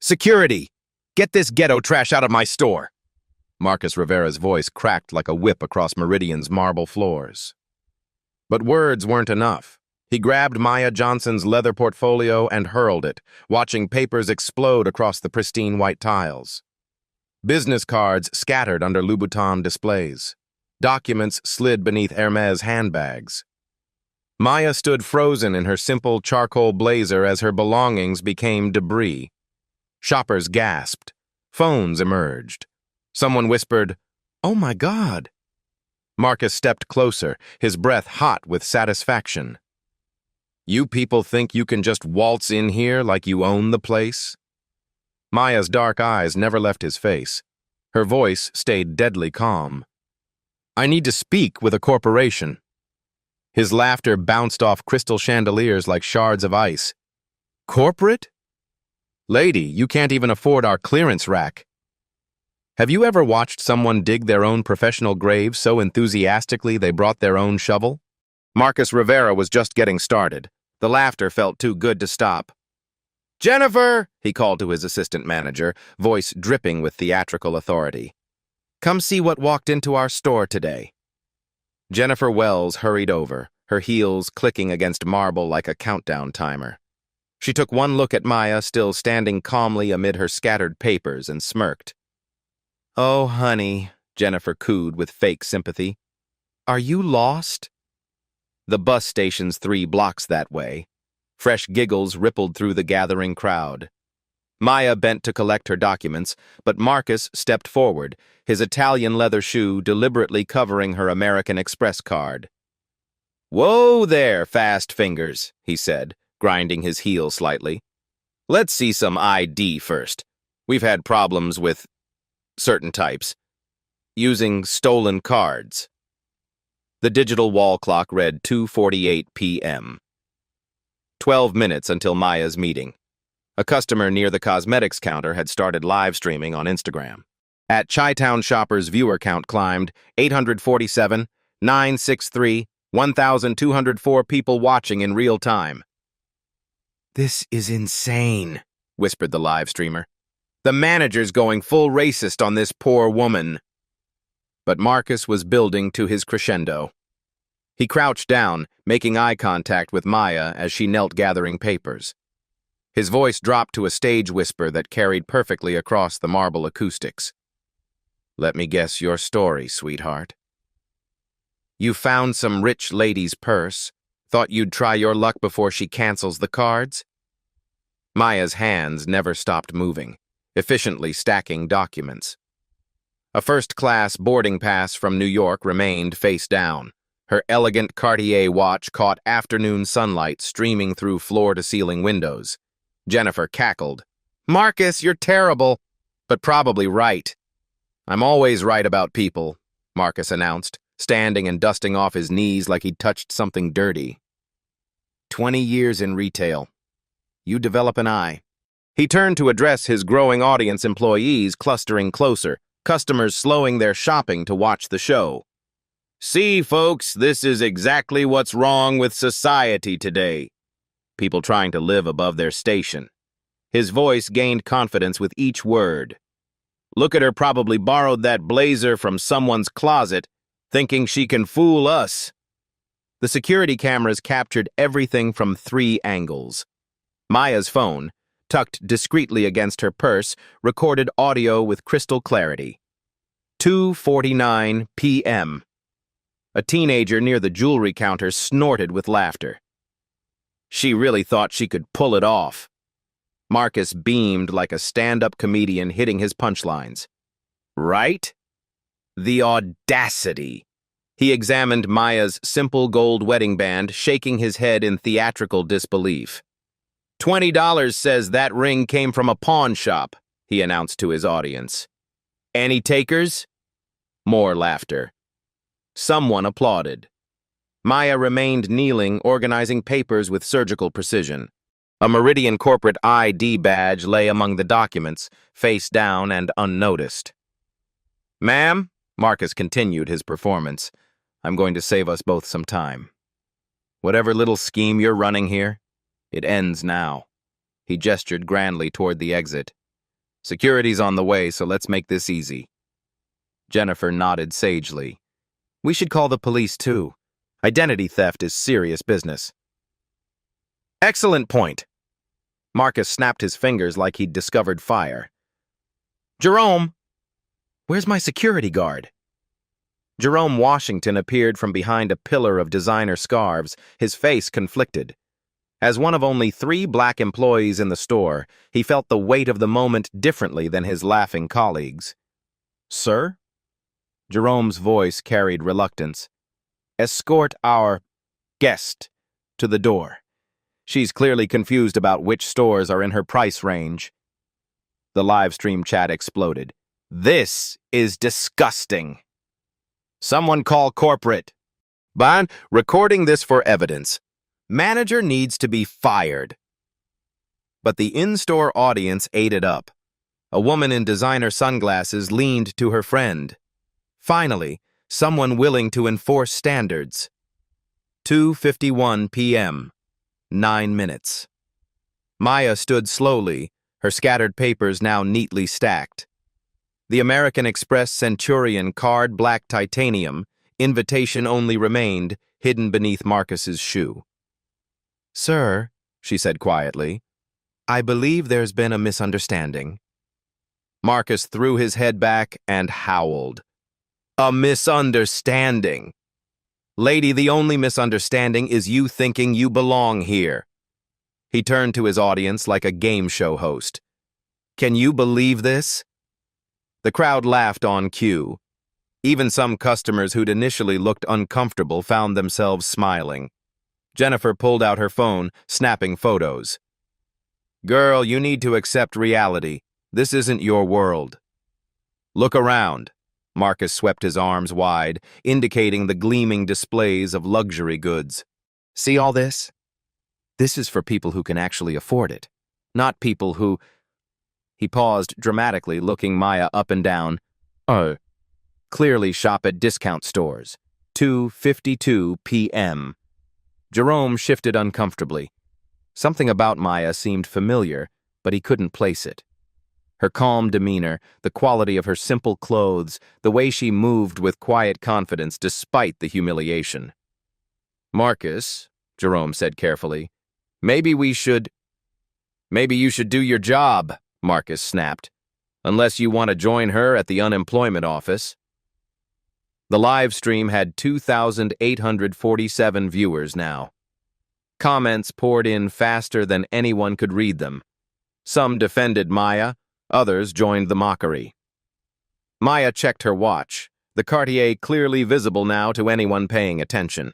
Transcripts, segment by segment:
Security! Get this ghetto trash out of my store! Marcus Rivera's voice cracked like a whip across Meridian's marble floors. But words weren't enough. He grabbed Maya Johnson's leather portfolio and hurled it, watching papers explode across the pristine white tiles. Business cards scattered under Louboutin displays. Documents slid beneath Hermes handbags. Maya stood frozen in her simple charcoal blazer as her belongings became debris. Shoppers gasped. Phones emerged. Someone whispered, "Oh my God!" Marcus stepped closer, his breath hot with satisfaction. "You people think you can just waltz in here like you own the place?" Maya's dark eyes never left his face. Her voice stayed deadly calm. "I need to speak with a corporation." His laughter bounced off crystal chandeliers like shards of ice. "Corporate? Lady, you can't even afford our clearance rack." Have you ever watched someone dig their own professional grave so enthusiastically they brought their own shovel? Marcus Rivera was just getting started. The laughter felt too good to stop. "Jennifer!" he called to his assistant manager, voice dripping with theatrical authority. "Come see what walked into our store today." Jennifer Wells hurried over, her heels clicking against marble like a countdown timer. She took one look at Maya, still standing calmly amid her scattered papers, and smirked. "Oh, honey," Jennifer cooed with fake sympathy. "Are you lost?" The bus station's 3 blocks that way. Fresh giggles rippled through the gathering crowd. Maya bent to collect her documents, but Marcus stepped forward, his Italian leather shoe deliberately covering her American Express card. "Whoa there, fast fingers," he said, grinding his heel slightly. "Let's see some ID first. We've had problems with certain types, using stolen cards." The digital wall clock read 2:48 p.m. 12 minutes until Maya's meeting. A customer near the cosmetics counter had started live streaming on Instagram. At Chi-Town Shoppers' viewer count climbed 847, 963, 1,204 people watching in real time. "This is insane," whispered the live streamer. "The manager's going full racist on this poor woman." But Marcus was building to his crescendo. He crouched down, making eye contact with Maya as she knelt gathering papers. His voice dropped to a stage whisper that carried perfectly across the marble acoustics. "Let me guess your story, sweetheart. You found some rich lady's purse, thought you'd try your luck before she cancels the cards?" Maya's hands never stopped moving, efficiently stacking documents. A first-class boarding pass from New York remained face down. Her elegant Cartier watch caught afternoon sunlight streaming through floor-to-ceiling windows. Jennifer cackled. "Marcus, you're terrible, but probably right." "I'm always right about people," Marcus announced, standing and dusting off his knees like he'd touched something dirty. 20 years in retail. You develop an eye." He turned to address his growing audience, employees clustering closer, customers slowing their shopping to watch the show. "See, folks, this is exactly what's wrong with society today." People trying to live above their station. His voice gained confidence with each word. "Look at her, probably borrowed that blazer from someone's closet, thinking she can fool us." The security cameras captured everything from 3 angles. Maya's phone, tucked discreetly against her purse, recorded audio with crystal clarity. 2:49 p.m. A teenager near the jewelry counter snorted with laughter. She really thought she could pull it off. Marcus beamed like a stand-up comedian hitting his punchlines. Right? The audacity. He examined Maya's simple gold wedding band, shaking his head in theatrical disbelief. $20 says that ring came from a pawn shop, he announced to his audience. Any takers? More laughter. Someone applauded. Maya remained kneeling, organizing papers with surgical precision. A Meridian corporate ID badge lay among the documents, face down and unnoticed. Ma'am, Marcus continued his performance, I'm going to save us both some time. Whatever little scheme you're running here, it ends now. He gestured grandly toward the exit. Security's on the way, so let's make this easy. Jennifer nodded sagely. We should call the police, too. Identity theft is serious business. Excellent point. Marcus snapped his fingers like he'd discovered fire. Jerome! Where's my security guard? Jerome Washington appeared from behind a pillar of designer scarves, his face conflicted. As one of only 3 black employees in the store, he felt the weight of the moment differently than his laughing colleagues. Sir? Jerome's voice carried reluctance. Escort our guest to the door. She's clearly confused about which stores are in her price range. The live stream chat exploded. This is disgusting. Someone call corporate. Ban, recording this for evidence. Manager needs to be fired. But the in-store audience ate it up. A woman in designer sunglasses leaned to her friend. Finally, someone willing to enforce standards. 2:51 p.m. 9 minutes. Maya stood slowly, her scattered papers now neatly stacked. The American Express Centurion card, black titanium, invitation only remained, hidden beneath Marcus's shoe. Sir, she said quietly, I believe there's been a misunderstanding. Marcus threw his head back and howled. A misunderstanding. Lady, the only misunderstanding is you thinking you belong here. He turned to his audience like a game show host. Can you believe this? The crowd laughed on cue. Even some customers who'd initially looked uncomfortable found themselves smiling. Jennifer pulled out her phone, snapping photos. Girl, you need to accept reality. This isn't your world. Look around. Marcus swept his arms wide, indicating the gleaming displays of luxury goods. See all this? This is for people who can actually afford it, not people who... He paused dramatically, looking Maya up and down. Clearly shop at discount stores. 2:52 p.m. Jerome shifted uncomfortably. Something about Maya seemed familiar, but he couldn't place it. Her calm demeanor, the quality of her simple clothes, the way she moved with quiet confidence despite the humiliation. Marcus, Jerome said carefully, maybe you should do your job, Marcus snapped, unless you want to join her at the unemployment office. The live stream had 2,847 viewers now. Comments poured in faster than anyone could read them. Some defended Maya, others joined the mockery. Maya checked her watch, the Cartier clearly visible now to anyone paying attention.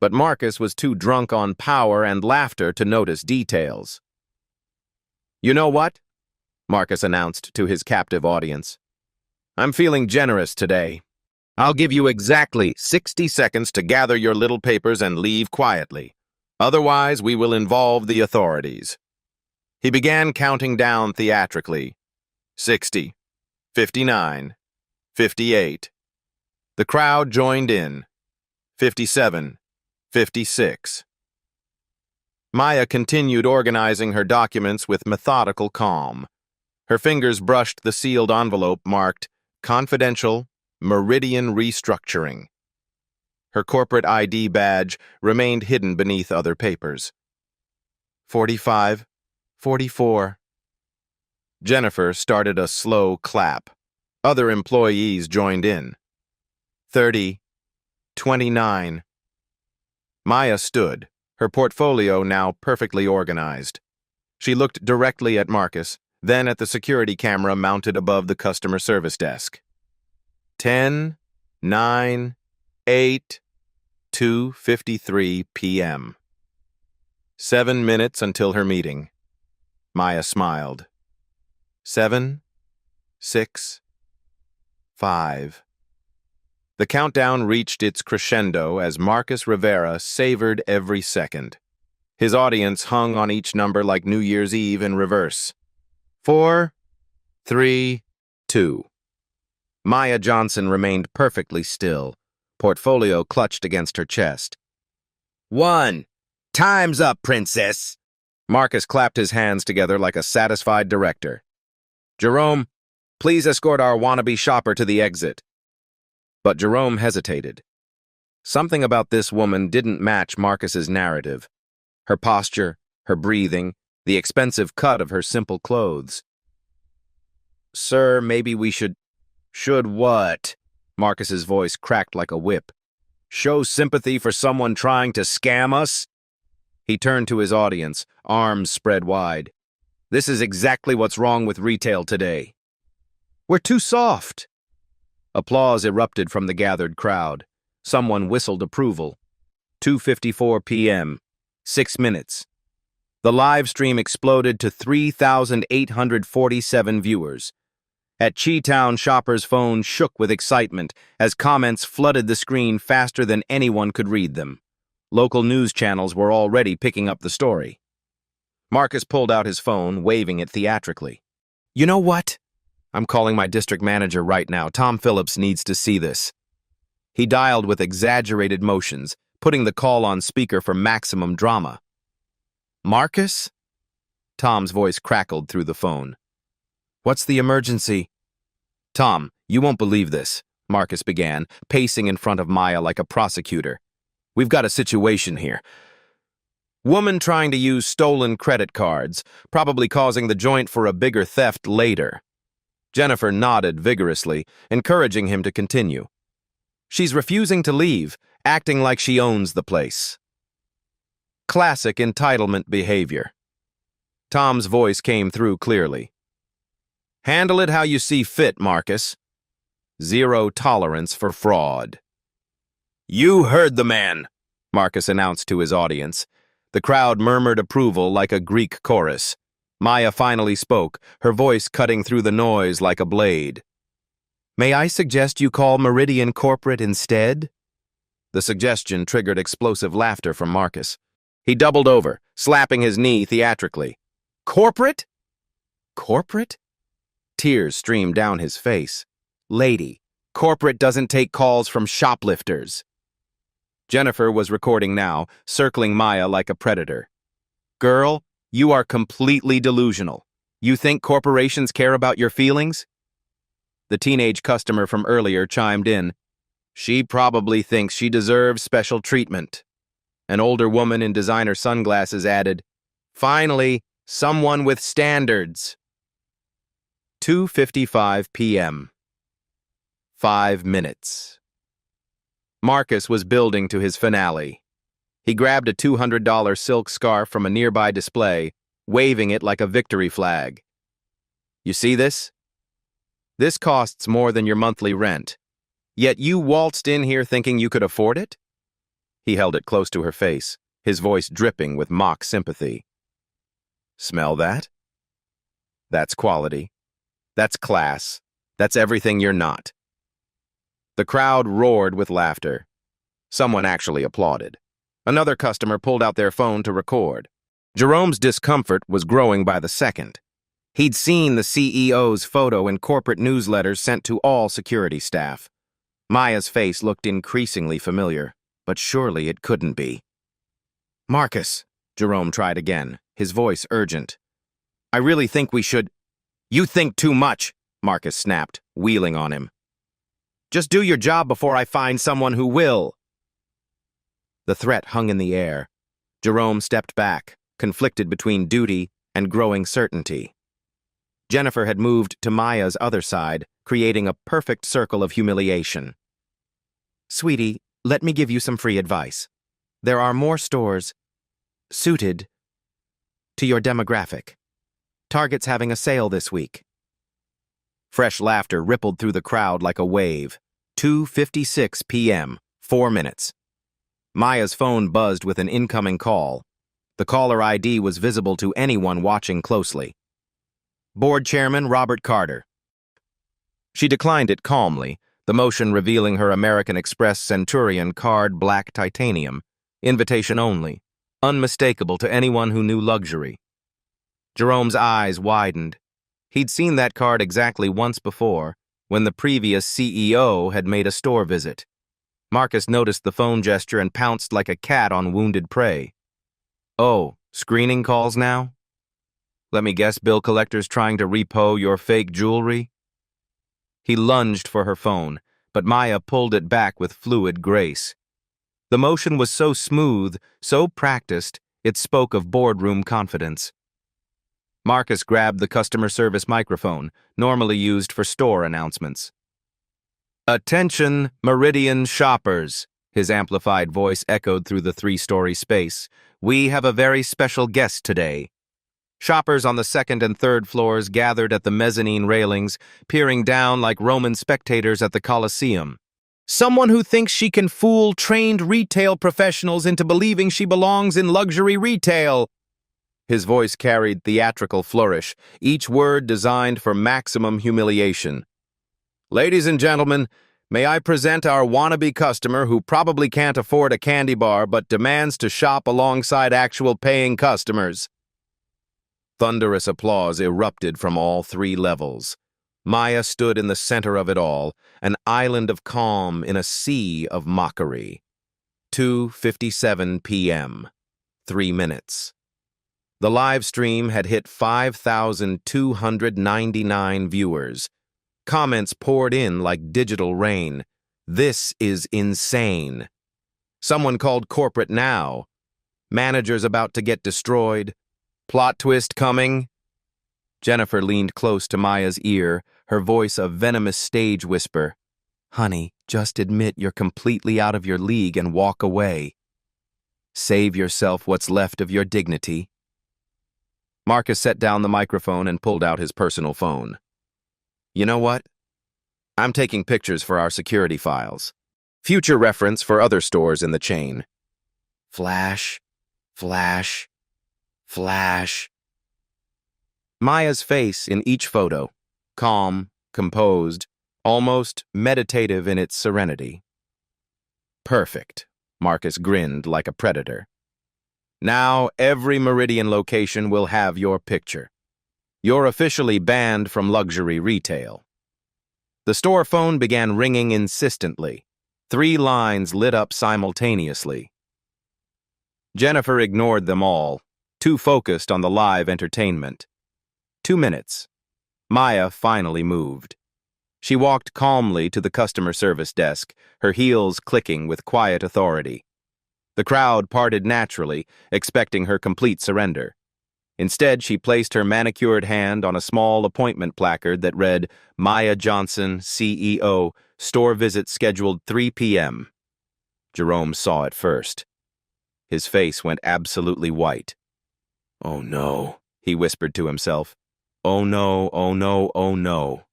But Marcus was too drunk on power and laughter to notice details. You know what? Marcus announced to his captive audience. I'm feeling generous today. I'll give you exactly 60 seconds to gather your little papers and leave quietly. Otherwise, we will involve the authorities. He began counting down theatrically. 60, 59, 58. The crowd joined in. 57, 56. Maya continued organizing her documents with methodical calm. Her fingers brushed the sealed envelope marked Confidential Meridian Restructuring. Her corporate ID badge remained hidden beneath other papers. 45, 44. Jennifer started a slow clap. Other employees joined in. 30, 29. Maya stood, her portfolio now perfectly organized. She looked directly at Marcus, then at the security camera mounted above the customer service desk. 10, 9, 8, 2:53 p.m. 7 minutes until her meeting. Maya smiled. 7, 6, 5. The countdown reached its crescendo as Marcus Rivera savored every second. His audience hung on each number like New Year's Eve in reverse. 4, 3, 2. Maya Johnson remained perfectly still, portfolio clutched against her chest. 1. Time's up, princess. Marcus clapped his hands together like a satisfied director. Jerome, please escort our wannabe shopper to the exit. But Jerome hesitated. Something about this woman didn't match Marcus's narrative. Her posture, her breathing, the expensive cut of her simple clothes. Sir, maybe we should... Should what? Marcus's voice cracked like a whip. Show sympathy for someone trying to scam us? He turned to his audience, arms spread wide. This is exactly what's wrong with retail today. We're too soft. Applause erupted from the gathered crowd. Someone whistled approval. 2:54 p.m. 6 minutes. The live stream exploded to 3,847 viewers. At Chi-Town, shoppers' phones shook with excitement as comments flooded the screen faster than anyone could read them. Local news channels were already picking up the story. Marcus pulled out his phone, waving it theatrically. You know what? I'm calling my district manager right now. Tom Phillips needs to see this. He dialed with exaggerated motions, putting the call on speaker for maximum drama. Marcus? Tom's voice crackled through the phone. What's the emergency? Tom, you won't believe this, Marcus began, pacing in front of Maya like a prosecutor. We've got a situation here. Woman trying to use stolen credit cards, probably causing the joint for a bigger theft later. Jennifer nodded vigorously, encouraging him to continue. She's refusing to leave, acting like she owns the place. Classic entitlement behavior. Tom's voice came through clearly. Handle it how you see fit, Marcus. Zero tolerance for fraud. You heard the man, Marcus announced to his audience. The crowd murmured approval like a Greek chorus. Maya finally spoke, her voice cutting through the noise like a blade. May I suggest you call Meridian Corporate instead? The suggestion triggered explosive laughter from Marcus. He doubled over, slapping his knee theatrically. Corporate? Corporate? Tears streamed down his face. Lady, corporate doesn't take calls from shoplifters. Jennifer was recording now, circling Maya like a predator. Girl, you are completely delusional. You think corporations care about your feelings? The teenage customer from earlier chimed in. She probably thinks she deserves special treatment. An older woman in designer sunglasses added, Finally, someone with standards. 2:55 p.m. 5 minutes. Marcus was building to his finale. He grabbed a $200 silk scarf from a nearby display, waving it like a victory flag. You see this? This costs more than your monthly rent. Yet you waltzed in here thinking you could afford it? He held it close to her face, his voice dripping with mock sympathy. Smell that? That's quality. That's class. That's everything you're not. The crowd roared with laughter. Someone actually applauded. Another customer pulled out their phone to record. Jerome's discomfort was growing by the second. He'd seen the CEO's photo in corporate newsletters sent to all security staff. Maya's face looked increasingly familiar, but surely it couldn't be. Marcus, Jerome tried again, his voice urgent. I really think we should... You think too much, Marcus snapped, wheeling on him. Just do your job before I find someone who will. The threat hung in the air. Jerome stepped back, conflicted between duty and growing certainty. Jennifer had moved to Maya's other side, creating a perfect circle of humiliation. Sweetie, let me give you some free advice. There are more stores suited to your demographic. Target's having a sale this week. Fresh laughter rippled through the crowd like a wave. 2:56 p.m., 4 minutes. Maya's phone buzzed with an incoming call. The caller ID was visible to anyone watching closely. Board Chairman Robert Carter. She declined it calmly, the motion revealing her American Express Centurion card black titanium, invitation only, unmistakable to anyone who knew luxury. Jerome's eyes widened. He'd seen that card exactly once before, when the previous CEO had made a store visit. Marcus noticed the phone gesture and pounced like a cat on wounded prey. Oh, screening calls now? Let me guess, bill collector's trying to repo your fake jewelry? He lunged for her phone, but Maya pulled it back with fluid grace. The motion was so smooth, so practiced, it spoke of boardroom confidence. Marcus grabbed the customer service microphone, normally used for store announcements. "Attention, Meridian shoppers," his amplified voice echoed through the three-story space. "We have a very special guest today." Shoppers on the second and third floors gathered at the mezzanine railings, peering down like Roman spectators at the Colosseum. "Someone who thinks she can fool trained retail professionals into believing she belongs in luxury retail." His voice carried theatrical flourish, each word designed for maximum humiliation. "Ladies and gentlemen, may I present our wannabe customer who probably can't afford a candy bar but demands to shop alongside actual paying customers." Thunderous applause erupted from all three levels. Maya stood in the center of it all, an island of calm in a sea of mockery. 2:57 p.m. 3 minutes. The live stream had hit 5,299 viewers. Comments poured in like digital rain. "This is insane." Someone called corporate now. "Managers about to get destroyed." "Plot twist coming." Jennifer leaned close to Maya's ear, her voice a venomous stage whisper. "Honey, just admit you're completely out of your league and walk away. Save yourself what's left of your dignity." Marcus set down the microphone and pulled out his personal phone. "You know what? I'm taking pictures for our security files. Future reference for other stores in the chain." Flash, flash, flash. Maya's face in each photo, calm, composed, almost meditative in its serenity. "Perfect," Marcus grinned like a predator. "Now every Meridian location will have your picture. You're officially banned from luxury retail." The store phone began ringing insistently. 3 lines lit up simultaneously. Jennifer ignored them all, too focused on the live entertainment. 2 minutes. Maya finally moved. She walked calmly to the customer service desk, her heels clicking with quiet authority. The crowd parted naturally, expecting her complete surrender. Instead, she placed her manicured hand on a small appointment placard that read, "Maya Johnson, CEO, store visit scheduled 3 p.m. Jerome saw it first. His face went absolutely white. "Oh no," he whispered to himself. "Oh no, oh no, oh no."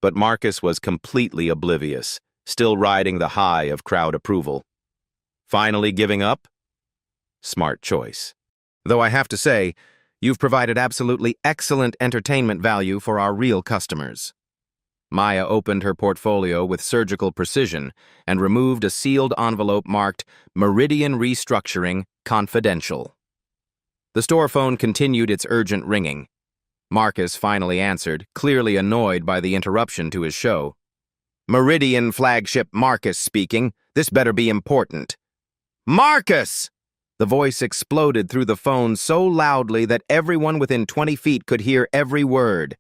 But Marcus was completely oblivious, still riding the high of crowd approval. Finally giving up? Smart choice. "Though I have to say, you've provided absolutely excellent entertainment value for our real customers." Maya opened her portfolio with surgical precision and removed a sealed envelope marked "Meridian Restructuring, Confidential." The store phone continued its urgent ringing. Marcus finally answered, clearly annoyed by the interruption to his show. "Meridian flagship Marcus speaking. This better be important." "Marcus!" The voice exploded through the phone so loudly that everyone within 20 feet could hear every word.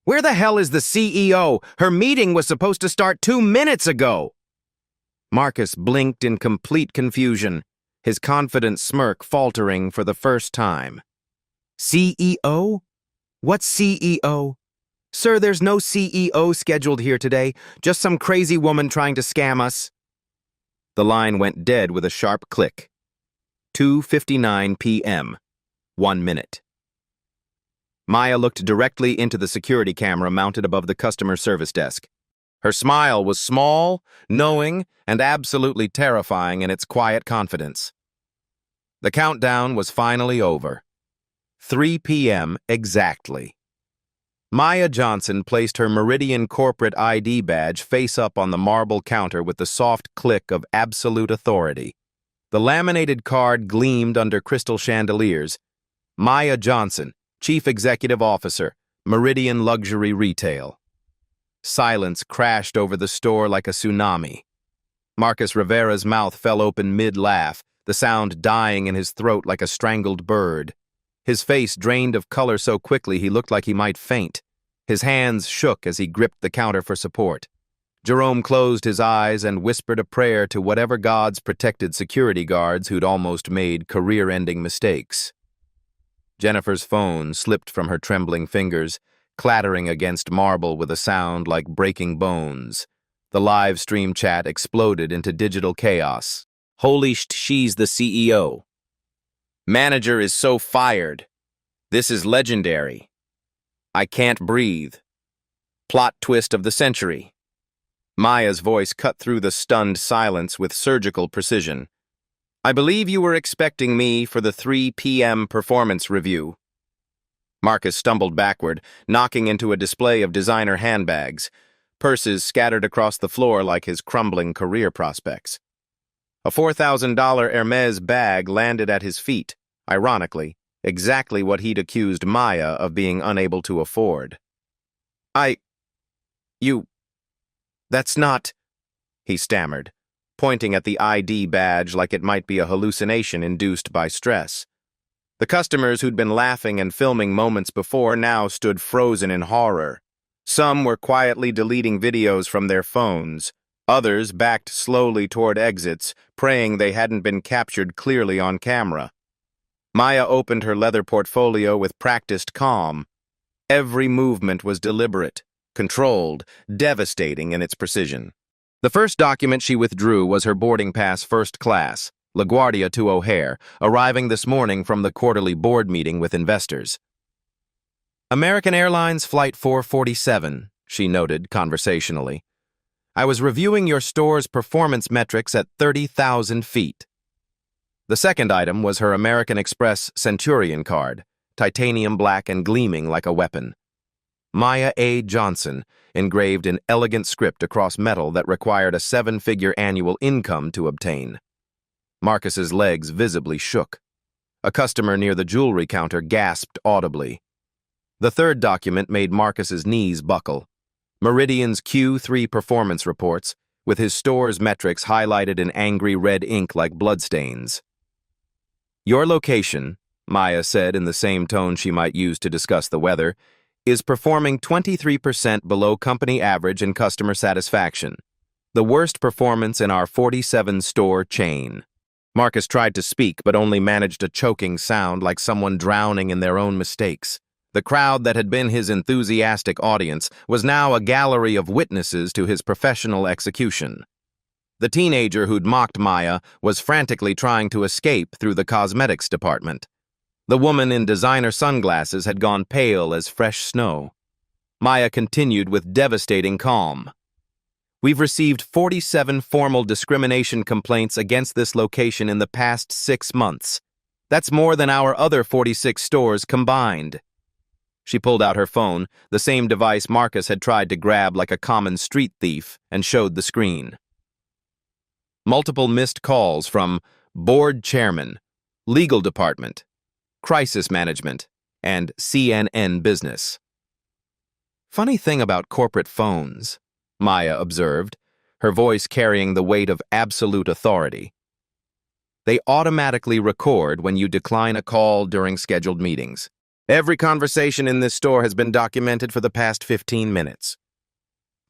"Where the hell is the CEO? Her meeting was supposed to start 2 minutes ago." Marcus blinked in complete confusion, his confident smirk faltering for the first time. "CEO? What CEO? Sir, there's no CEO scheduled here today, just some crazy woman trying to scam us." The line went dead with a sharp click. 2:59 p.m. 1 minute. Maya looked directly into the security camera mounted above the customer service desk. Her smile was small, knowing, and absolutely terrifying in its quiet confidence. The countdown was finally over. 3 p.m. exactly. Maya Johnson placed her Meridian corporate ID badge face up on the marble counter with the soft click of absolute authority. The laminated card gleamed under crystal chandeliers. Maya Johnson, Chief Executive Officer, Meridian Luxury Retail. Silence crashed over the store like a tsunami. Marcus Rivera's mouth fell open mid-laugh, the sound dying in his throat like a strangled bird. His face drained of color so quickly he looked like he might faint. His hands shook as he gripped the counter for support. Jerome closed his eyes and whispered a prayer to whatever gods protected security guards who'd almost made career-ending mistakes. Jennifer's phone slipped from her trembling fingers, clattering against marble with a sound like breaking bones. The live stream chat exploded into digital chaos. Holy sh*, she's the CEO. Manager is so fired. This is legendary. I can't breathe. Plot twist of the century. Maya's voice cut through the stunned silence with surgical precision. I believe you were expecting me for the 3 p.m. performance review. Marcus stumbled backward, knocking into a display of designer handbags, purses scattered across the floor like his crumbling career prospects. A $4,000 Hermes bag landed at his feet, ironically, exactly what he'd accused Maya of being unable to afford. That's not, he stammered, pointing at the ID badge like it might be a hallucination induced by stress. The customers who'd been laughing and filming moments before now stood frozen in horror. Some were quietly deleting videos from their phones. Others backed slowly toward exits, praying they hadn't been captured clearly on camera. Maya opened her leather portfolio with practiced calm. Every movement was deliberate, controlled, devastating in its precision. The first document she withdrew was her boarding pass first class, LaGuardia to O'Hare, arriving this morning from the quarterly board meeting with investors. American Airlines Flight 447, she noted conversationally. I was reviewing your store's performance metrics at 30,000 feet. The second item was her American Express Centurion card, titanium black and gleaming like a weapon. Maya A. Johnson, engraved in elegant script across metal that required a 7-figure annual income to obtain. Marcus's legs visibly shook. A customer near the jewelry counter gasped audibly. The third document made Marcus's knees buckle. Meridian's Q3 performance reports, with his store's metrics highlighted in angry red ink like bloodstains. Your location, Maya said in the same tone she might use to discuss the weather, is performing 23% below company average in customer satisfaction, the worst performance in our 47-store chain. Marcus tried to speak but only managed a choking sound like someone drowning in their own mistakes. The crowd that had been his enthusiastic audience was now a gallery of witnesses to his professional execution. The teenager who'd mocked Maya was frantically trying to escape through the cosmetics department. The woman in designer sunglasses had gone pale as fresh snow. Maya continued with devastating calm. We've received 47 formal discrimination complaints against this location in the past 6 months. That's more than our other 46 stores combined. She pulled out her phone, the same device Marcus had tried to grab like a common street thief, and showed the screen. Multiple missed calls from board chairman, legal department, crisis management, and CNN business. Funny thing about corporate phones, Maya observed, her voice carrying the weight of absolute authority. They automatically record when you decline a call during scheduled meetings. Every conversation in this store has been documented for the past 15 minutes.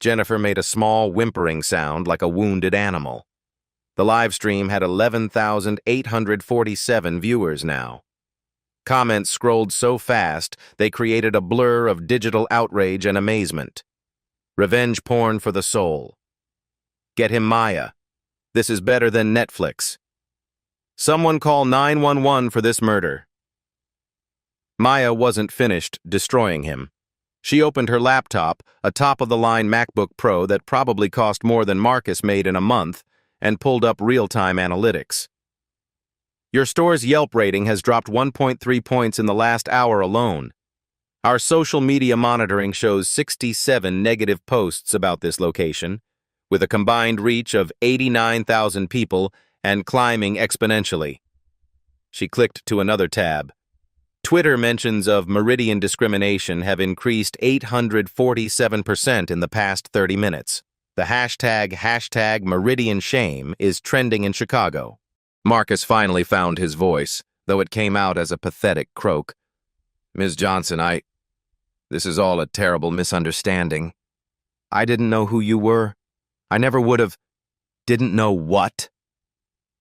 Jennifer made a small whimpering sound like a wounded animal. The live stream had 11,847 viewers now. Comments scrolled so fast, they created a blur of digital outrage and amazement. Revenge porn for the soul. Get him Maya. This is better than Netflix. Someone call 911 for this murder. Maya wasn't finished destroying him. She opened her laptop, a top-of-the-line MacBook Pro that probably cost more than Marcus made in a month, and pulled up real-time analytics. Your store's Yelp rating has dropped 1.3 points in the last hour alone. Our social media monitoring shows 67 negative posts about this location, with a combined reach of 89,000 people and climbing exponentially. She clicked to another tab. Twitter mentions of Meridian discrimination have increased 847% in the past 30 minutes. The hashtag Meridian Shame is trending in Chicago. Marcus finally found his voice, though it came out as a pathetic croak. Ms. Johnson, this is all a terrible misunderstanding. I didn't know who you were. I never would have. Didn't know what?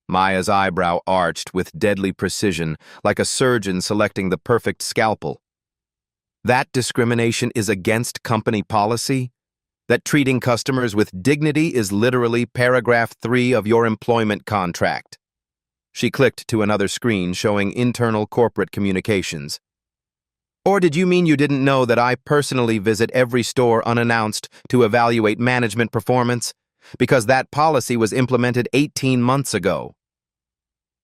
Maya's eyebrow arched with deadly precision, like a surgeon selecting the perfect scalpel. That discrimination is against company policy? That treating customers with dignity is literally paragraph 3 of your employment contract? She clicked to another screen showing internal corporate communications. Or did you mean you didn't know that I personally visit every store unannounced to evaluate management performance? Because that policy was implemented 18 months ago.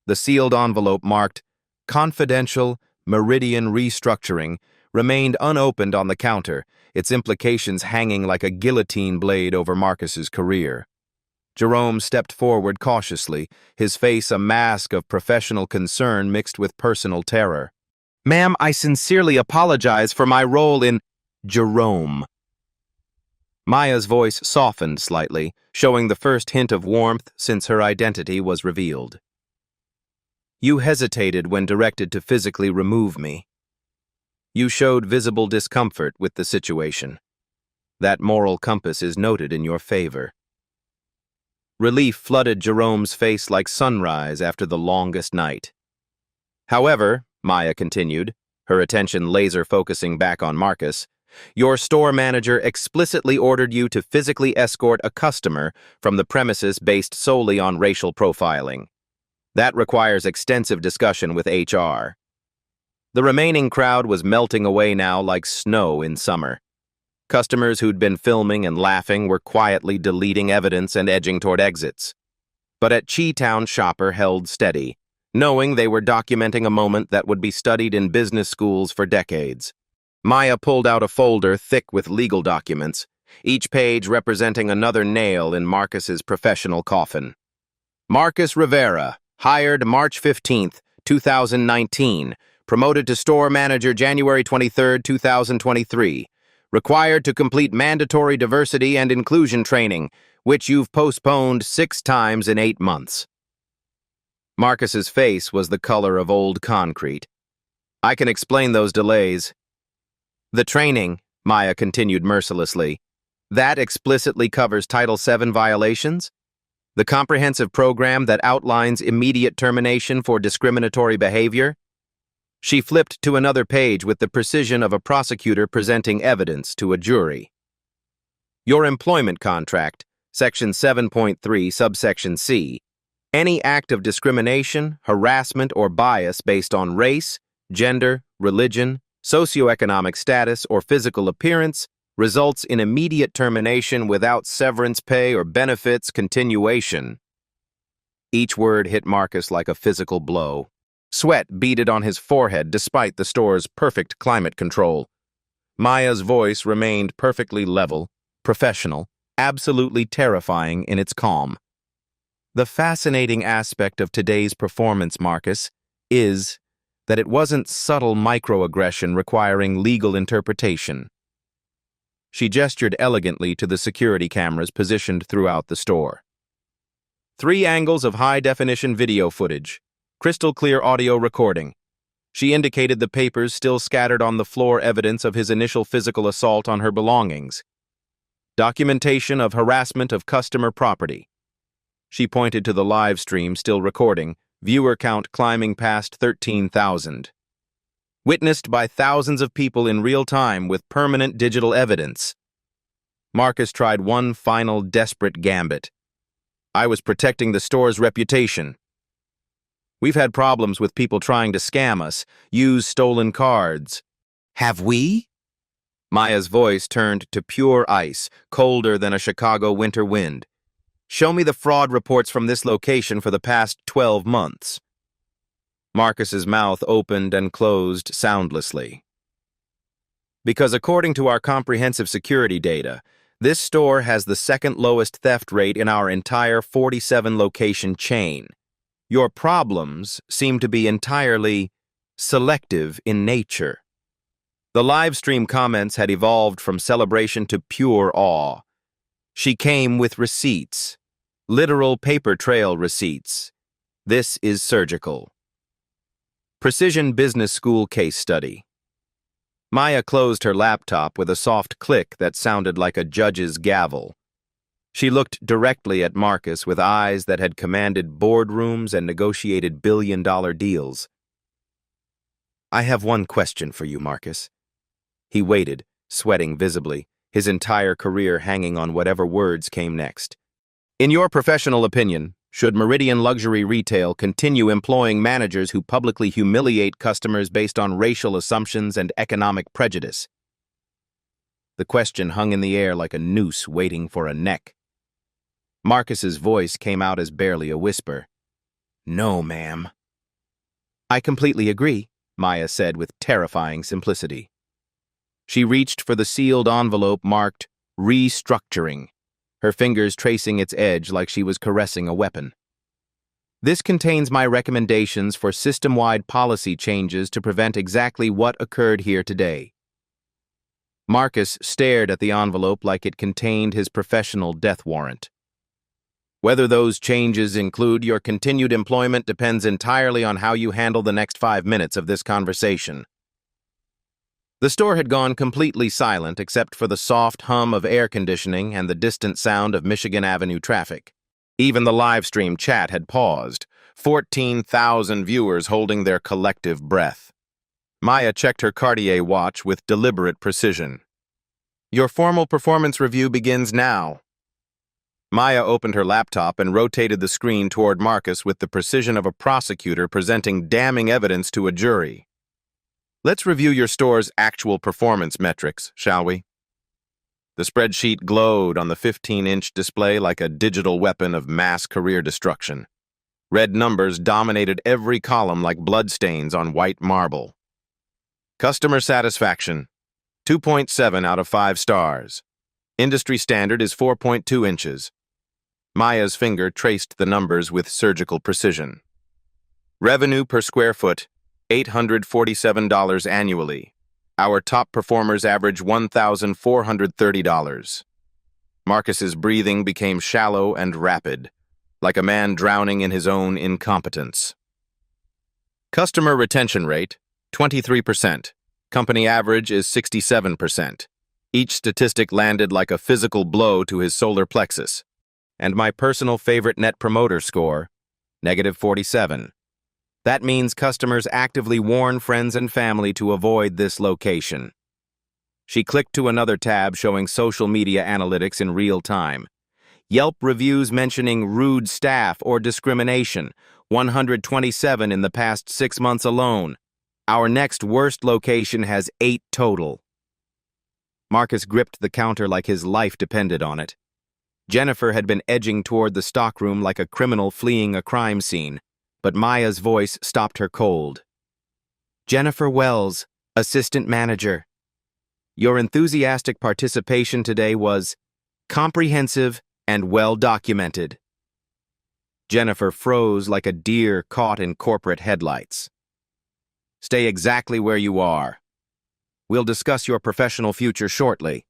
The sealed envelope marked Confidential Meridian Restructuring remained unopened on the counter, its implications hanging like a guillotine blade over Marcus's career. Jerome stepped forward cautiously, his face a mask of professional concern mixed with personal terror. Ma'am, I sincerely apologize for my role in Jerome. Maya's voice softened slightly, showing the first hint of warmth since her identity was revealed. You hesitated when directed to physically remove me. You showed visible discomfort with the situation. That moral compass is noted in your favor. Relief flooded Jerome's face like sunrise after the longest night. However, Maya continued, her attention laser-focusing back on Marcus, your store manager explicitly ordered you to physically escort a customer from the premises based solely on racial profiling. That requires extensive discussion with HR. The remaining crowd was melting away now like snow in summer. Customers who'd been filming and laughing were quietly deleting evidence and edging toward exits. But at Chi-Town, Shopper held steady, knowing they were documenting a moment that would be studied in business schools for decades. Maya pulled out a folder thick with legal documents, each page representing another nail in Marcus's professional coffin. Marcus Rivera, hired March 15th, 2019, promoted to store manager January 23, 2023. Required to complete mandatory diversity and inclusion training, which you've postponed 6 times in 8 months. Marcus's face was the color of old concrete. I can explain those delays. The training, Maya continued mercilessly, that explicitly covers Title VII violations? The comprehensive program that outlines immediate termination for discriminatory behavior? She flipped to another page with the precision of a prosecutor presenting evidence to a jury. Your employment contract, Section 7.3, subsection C, any act of discrimination, harassment, or bias based on race, gender, religion, socioeconomic status, or physical appearance results in immediate termination without severance pay or benefits continuation. Each word hit Marcus like a physical blow. Sweat beaded on his forehead despite the store's perfect climate control. Maya's voice remained perfectly level, professional, absolutely terrifying in its calm. The fascinating aspect of today's performance, Marcus, is that it wasn't subtle microaggression requiring legal interpretation. She gestured elegantly to the security cameras positioned throughout the store. 3 angles of high-definition video footage, crystal clear audio recording. She indicated the papers still scattered on the floor evidence of his initial physical assault on her belongings. Documentation of harassment of customer property. She pointed to the live stream still recording, viewer count climbing past 13,000. Witnessed by thousands of people in real time with permanent digital evidence. Marcus tried one final desperate gambit. I was protecting the store's reputation. We've had problems with people trying to scam us, use stolen cards. Have we? Maya's voice turned to pure ice, colder than a Chicago winter wind. Show me the fraud reports from this location for the past 12 months. Marcus's mouth opened and closed soundlessly. Because according to our comprehensive security data, this store has the second lowest theft rate in our entire 47-location chain. Your problems seem to be entirely selective in nature. The live stream comments had evolved from celebration to pure awe. She came with receipts, literal paper trail receipts. This is surgical. Precision Business School case study. Maya closed her laptop with a soft click that sounded like a judge's gavel. She looked directly at Marcus with eyes that had commanded boardrooms and negotiated billion-dollar deals. "I have one question for you, Marcus." He waited, sweating visibly, his entire career hanging on whatever words came next. "In your professional opinion, should Meridian Luxury Retail continue employing managers who publicly humiliate customers based on racial assumptions and economic prejudice?" The question hung in the air like a noose waiting for a neck. Marcus's voice came out as barely a whisper. "No, ma'am." "I completely agree," Maya said with terrifying simplicity. She reached for the sealed envelope marked "Restructuring," her fingers tracing its edge like she was caressing a weapon. "This contains my recommendations for system-wide policy changes to prevent exactly what occurred here today." Marcus stared at the envelope like it contained his professional death warrant. "Whether those changes include your continued employment depends entirely on how you handle the next 5 minutes of this conversation." The store had gone completely silent except for the soft hum of air conditioning and the distant sound of Michigan Avenue traffic. Even the live stream chat had paused, 14,000 viewers holding their collective breath. Maya checked her Cartier watch with deliberate precision. "Your formal performance review begins now." Maya opened her laptop and rotated the screen toward Marcus with the precision of a prosecutor presenting damning evidence to a jury. "Let's review your store's actual performance metrics, shall we?" The spreadsheet glowed on the 15-inch display like a digital weapon of mass career destruction. Red numbers dominated every column like bloodstains on white marble. Customer satisfaction, 2.7 out of 5 stars. Industry standard is 4.2 inches. Maya's finger traced the numbers with surgical precision. Revenue per square foot, $847 annually. Our top performers average $1,430. Marcus's breathing became shallow and rapid, like a man drowning in his own incompetence. Customer retention rate, 23%. Company average is 67%. Each statistic landed like a physical blow to his solar plexus. And my personal favorite net promoter score, -47. That means customers actively warn friends and family to avoid this location. She clicked to another tab showing social media analytics in real time. Yelp reviews mentioning rude staff or discrimination, 127 in the past 6 months alone. Our next worst location has 8 total. Marcus gripped the counter like his life depended on it. Jennifer had been edging toward the stockroom like a criminal fleeing a crime scene, but Maya's voice stopped her cold. "Jennifer Wells, assistant manager. Your enthusiastic participation today was comprehensive and well documented." Jennifer froze like a deer caught in corporate headlights. "Stay exactly where you are. We'll discuss your professional future shortly."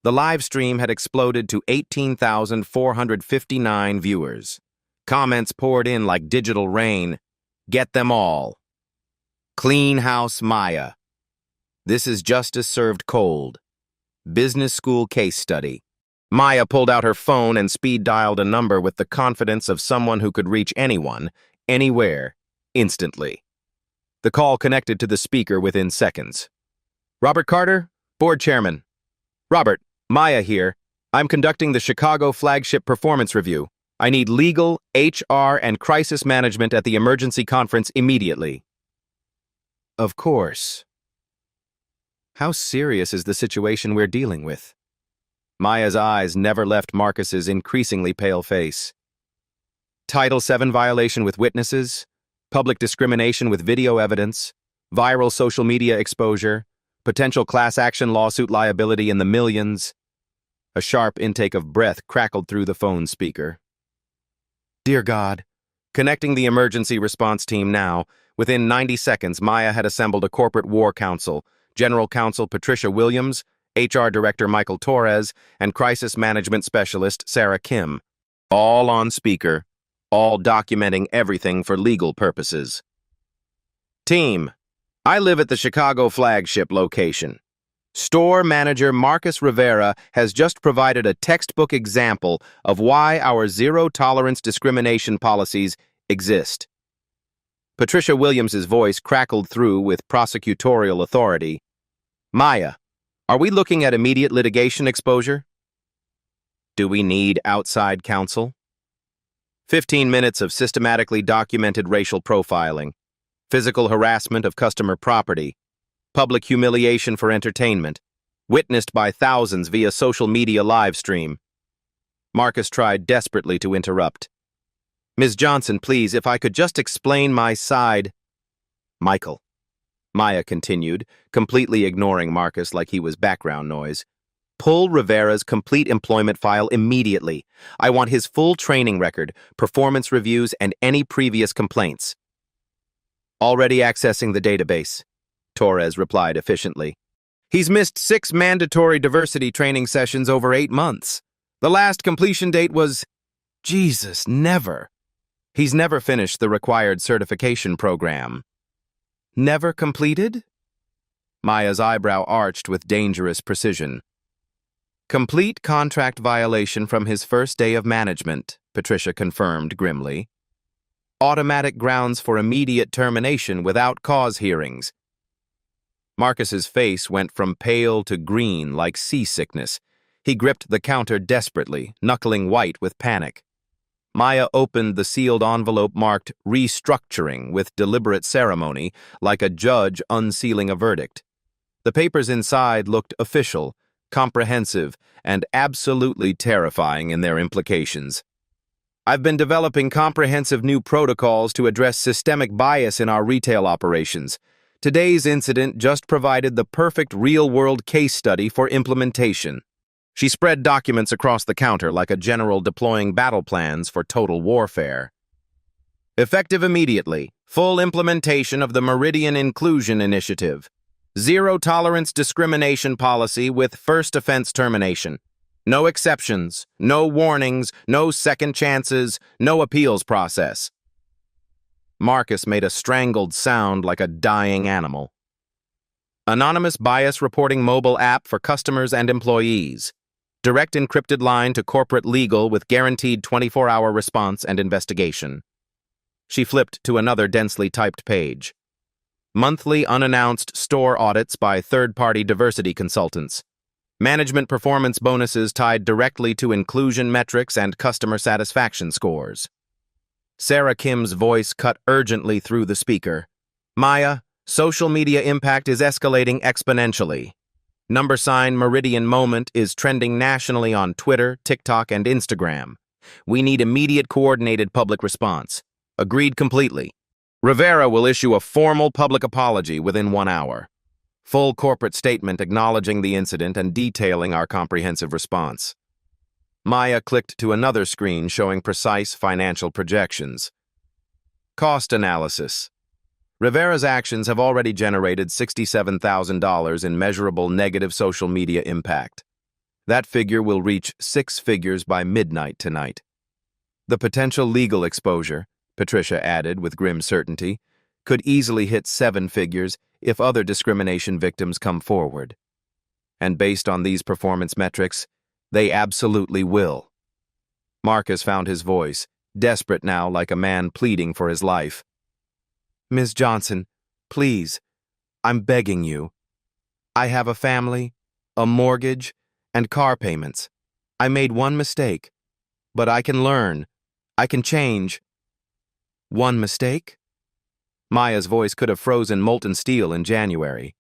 The live stream had exploded to 18,459 viewers. Comments poured in like digital rain. "Get them all." "Clean house Maya." "This is justice served cold." "Business school case study." Maya pulled out her phone and speed-dialed a number with the confidence of someone who could reach anyone, anywhere, instantly. The call connected to the speaker within seconds. "Robert Carter, board chairman." "Robert, Maya here. I'm conducting the Chicago flagship performance review. I need legal, HR, and crisis management at the emergency conference immediately." "Of course." How serious is the situation we're dealing with? Maya's eyes never left Marcus's increasingly pale face. Title VII violation with witnesses, public discrimination with video evidence, viral social media exposure, potential class action lawsuit liability in the millions. A sharp intake of breath crackled through the phone speaker. Dear God. Connecting the emergency response team now. Within 90 seconds, Maya had assembled a corporate war council, General Counsel Patricia Williams, HR Director Michael Torres, and Crisis Management Specialist Sarah Kim. All on speaker, all documenting everything for legal purposes. Team, I live at the Chicago flagship location. Store manager Marcus Rivera has just provided a textbook example of why our zero-tolerance discrimination policies exist. Patricia Williams's voice crackled through with prosecutorial authority. Maya, are we looking at immediate litigation exposure? Do we need outside counsel? 15 minutes of systematically documented racial profiling, physical harassment of customer property, public humiliation for entertainment, witnessed by thousands via social media live stream. Marcus tried desperately to interrupt. Ms. Johnson, please, if I could just explain my side. Michael, Maya continued, completely ignoring Marcus like he was background noise. Pull Rivera's complete employment file immediately. I want his full training record, performance reviews, and any previous complaints. Already accessing the database, Torres replied efficiently. He's missed 6 mandatory diversity training sessions over 8 months. The last completion date was... Jesus, never. He's never finished the required certification program. Never completed? Maya's eyebrow arched with dangerous precision. Complete contract violation from his first day of management, Patricia confirmed grimly. Automatic grounds for immediate termination without cause hearings. Marcus's face went from pale to green like seasickness. He gripped the counter desperately, knuckling white with panic. Maya opened the sealed envelope marked restructuring with deliberate ceremony, like a judge unsealing a verdict. The papers inside looked official, comprehensive, and absolutely terrifying in their implications. I've been developing comprehensive new protocols to address systemic bias in our retail operations. Today's incident just provided the perfect real-world case study for implementation. She spread documents across the counter like a general deploying battle plans for total warfare. Effective immediately, full implementation of the Meridian Inclusion Initiative. Zero-tolerance discrimination policy with first offense termination. No exceptions, no warnings, no second chances, no appeals process. Marcus made a strangled sound like a dying animal. Anonymous bias reporting mobile app for customers and employees. Direct encrypted line to corporate legal with guaranteed 24-hour response and investigation. She flipped to another densely typed page. Monthly unannounced store audits by third-party diversity consultants. Management performance bonuses tied directly to inclusion metrics and customer satisfaction scores. Sarah Kim's voice cut urgently through the speaker. Maya, social media impact is escalating exponentially. # Meridian Moment is trending nationally on Twitter, TikTok, and Instagram. We need immediate coordinated public response. Agreed completely. Rivera will issue a formal public apology within 1 hour. Full corporate statement acknowledging the incident and detailing our comprehensive response. Maya clicked to another screen showing precise financial projections. Cost analysis. Rivera's actions have already generated $67,000 in measurable negative social media impact. That figure will reach 6 figures by midnight tonight. The potential legal exposure, Patricia added with grim certainty, could easily hit 7 figures if other discrimination victims come forward. And based on these performance metrics, they absolutely will. Marcus found his voice, desperate now like a man pleading for his life. Ms. Johnson, please, I'm begging you. I have a family, a mortgage, and car payments. I made one mistake, but I can learn. I can change. One mistake? Maya's voice could have frozen molten steel in January.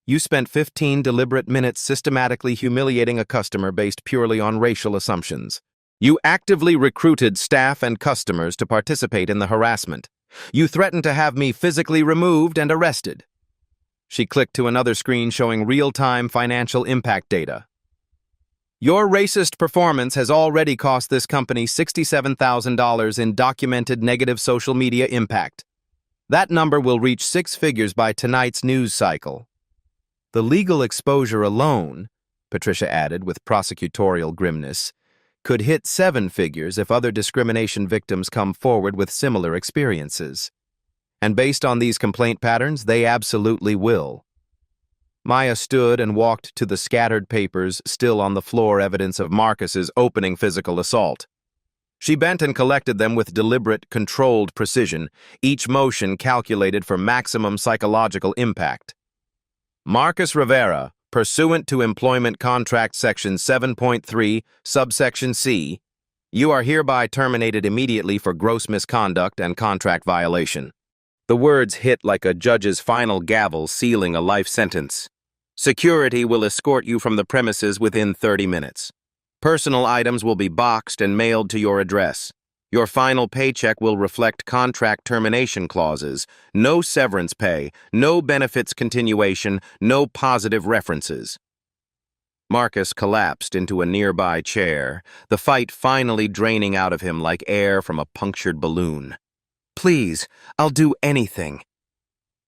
You spent 15 deliberate minutes systematically humiliating a customer based purely on racial assumptions. You actively recruited staff and customers to participate in the harassment. You threatened to have me physically removed and arrested. She clicked to another screen showing real-time financial impact data. Your racist performance has already cost this company $67,000 in documented negative social media impact. That number will reach 6 figures by tonight's news cycle. The legal exposure alone, Patricia added with prosecutorial grimness, could hit 7 figures if other discrimination victims come forward with similar experiences. And based on these complaint patterns, they absolutely will. Maya stood and walked to the scattered papers still on the floor, evidence of Marcus's opening physical assault. She bent and collected them with deliberate, controlled precision, each motion calculated for maximum psychological impact. Marcus Rivera, pursuant to Employment Contract Section 7.3, subsection C, you are hereby terminated immediately for gross misconduct and contract violation. The words hit like a judge's final gavel sealing a life sentence. Security will escort you from the premises within 30 minutes. Personal items will be boxed and mailed to your address. Your final paycheck will reflect contract termination clauses, no severance pay, no benefits continuation, no positive references. Marcus collapsed into a nearby chair, the fight finally draining out of him like air from a punctured balloon. Please, I'll do anything.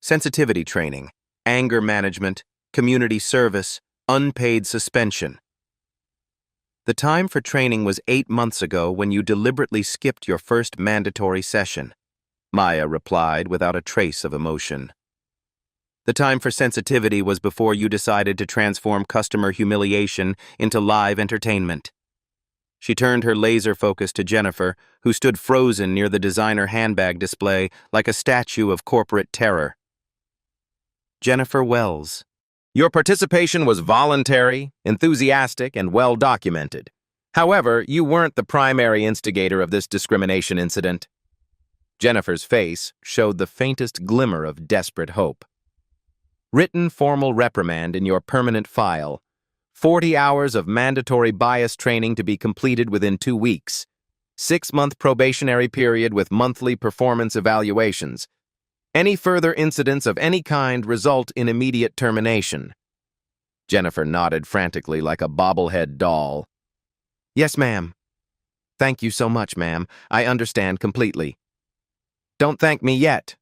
Sensitivity training, anger management, community service, unpaid suspension. The time for training was 8 months ago when you deliberately skipped your first mandatory session, Maya replied without a trace of emotion. The time for sensitivity was before you decided to transform customer humiliation into live entertainment. She turned her laser focus to Jennifer, who stood frozen near the designer handbag display like a statue of corporate terror. Jennifer Wells. Your participation was voluntary, enthusiastic, and well documented. However, you weren't the primary instigator of this discrimination incident. Jennifer's face showed the faintest glimmer of desperate hope. Written formal reprimand in your permanent file. 40 hours of mandatory bias training to be completed within 2 weeks. 6-month probationary period with monthly performance evaluations. Any further incidents of any kind result in immediate termination. Jennifer nodded frantically like a bobblehead doll. Yes, ma'am. Thank you so much, ma'am. I understand completely. Don't thank me yet.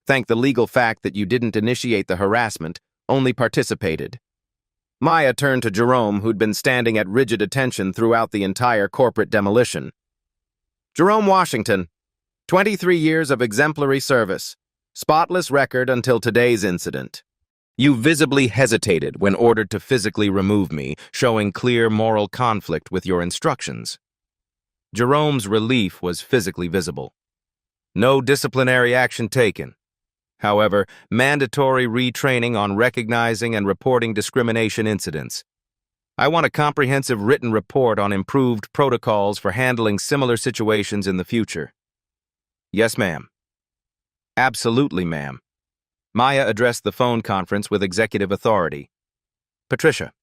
Thank the legal fact that you didn't initiate the harassment, only participated. Maya turned to Jerome, who'd been standing at rigid attention throughout the entire corporate demolition. Jerome Washington, 23 years of exemplary service. Spotless record until today's incident. You visibly hesitated when ordered to physically remove me, showing clear moral conflict with your instructions. Jerome's relief was physically visible. No disciplinary action taken. However, mandatory retraining on recognizing and reporting discrimination incidents. I want a comprehensive written report on improved protocols for handling similar situations in the future. Yes, ma'am. Absolutely, ma'am. Maya addressed the phone conference with executive authority. Patricia,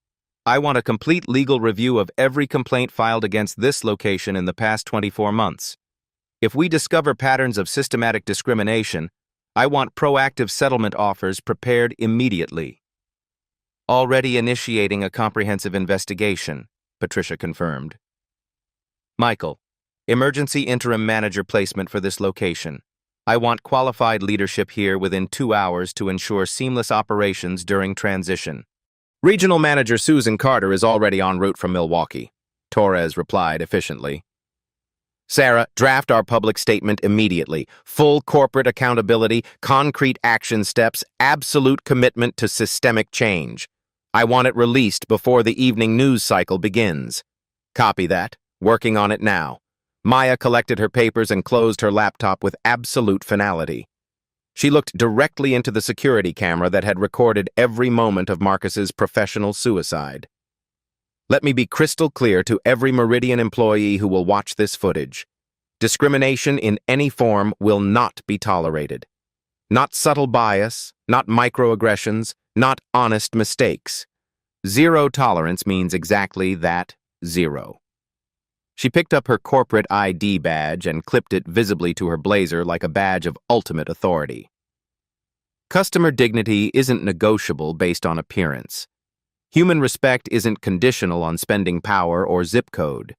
I want a complete legal review of every complaint filed against this location in the past 24 months. If we discover patterns of systematic discrimination, I want proactive settlement offers prepared immediately. Already initiating a comprehensive investigation, Patricia confirmed. Michael, emergency interim manager placement for this location. I want qualified leadership here within 2 hours to ensure seamless operations during transition. Regional Manager Susan Carter is already en route from Milwaukee, Torres replied efficiently. Sarah, draft our public statement immediately. Full corporate accountability, concrete action steps, absolute commitment to systemic change. I want it released before the evening news cycle begins. Copy that. Working on it now. Maya collected her papers and closed her laptop with absolute finality. She looked directly into the security camera that had recorded every moment of Marcus's professional suicide. Let me be crystal clear to every Meridian employee who will watch this footage. Discrimination in any form will not be tolerated. Not subtle bias, not microaggressions, not honest mistakes. Zero tolerance means exactly that, zero. She picked up her corporate ID badge and clipped it visibly to her blazer like a badge of ultimate authority. Customer dignity isn't negotiable based on appearance. Human respect isn't conditional on spending power or zip code.